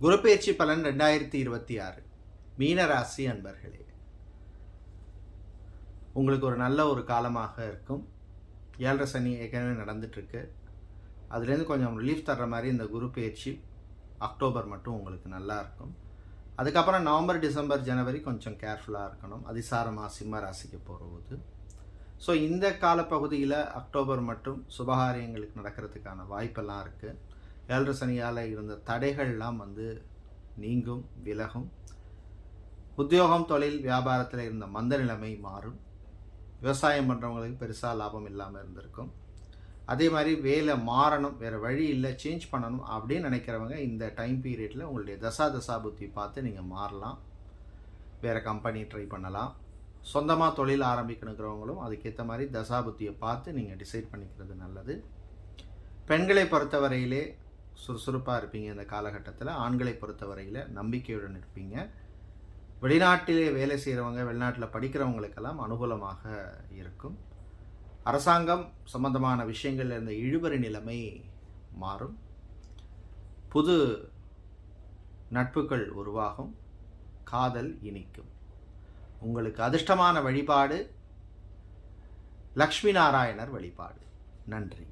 குரு பெயர்ச்சி பலன் 2026 மீனராசி அன்பர்களே, உங்களுக்கு ஒரு நல்ல ஒரு காலமாக இருக்கும். 7.5 சனி ஏற்கனவே நடந்துட்டுருக்கு. அதுலேருந்து கொஞ்சம் ரிலீஃப் தர்ற மாதிரி இந்த குரு பெயர்ச்சி அக்டோபர் மட்டும் உங்களுக்கு நல்லா இருக்கும். அதுக்கப்புறம் நவம்பர், டிசம்பர், ஜனவரி கொஞ்சம் கேர்ஃபுல்லாக இருக்கணும். அதிசாரமாக சிம்ம ராசிக்கு போகிறது. ஸோ இந்த காலப்பகுதியில் அக்டோபர் மட்டும் சுபகாரியங்களுக்கு நடக்கிறதுக்கான வாய்ப்பெல்லாம் இருக்குது. 7.5 சனியால் இருந்த தடைகள்லாம் நீங்கும், விலகும். உத்தியோகம், தொழில், வியாபாரத்தில் இருந்த மந்த நிலைமை மாறும். விவசாயம் பண்ணுறவங்களுக்கு பெருசாக லாபம் இல்லாமல் இருந்திருக்கும். அதே மாதிரி வேலை மாறணும், வேறு வழி இல்லை, சேஞ்ச் பண்ணணும் அப்படின்னு நினைக்கிறவங்க இந்த டைம் பீரியடில் உங்களுடைய தசா புத்தி பார்த்து நீங்கள் மாறலாம். வேறு கம்பெனி ட்ரை பண்ணலாம். சொந்தமாக தொழில் ஆரம்பிக்கணுங்கிறவங்களும் அதுக்கேற்ற மாதிரி தசா புத்தியை பார்த்து நீங்கள் டிசைட் பண்ணிக்கிறது நல்லது. பெண்களை பொறுத்தவரையிலே சுறுசுறுப்பாக இருப்பீங்க இந்த காலகட்டத்தில். ஆண்களை பொறுத்தவரையில் நம்பிக்கையுடன் இருப்பீங்க. வெளிநாட்டிலே வேலை செய்கிறவங்க, வெளிநாட்டில் படிக்கிறவங்களுக்கெல்லாம் அனுகூலமாக இருக்கும். அரசாங்கம் சம்பந்தமான விஷயங்களில் இருந்த இழுபறி நிலைமை மாறும். புது நட்புகள் உருவாகும். காதல் இனிக்கும். உங்களுக்கு அதிர்ஷ்டமான வழிபாடு லக்ஷ்மி நாராயணர் வழிபாடு. நன்றி.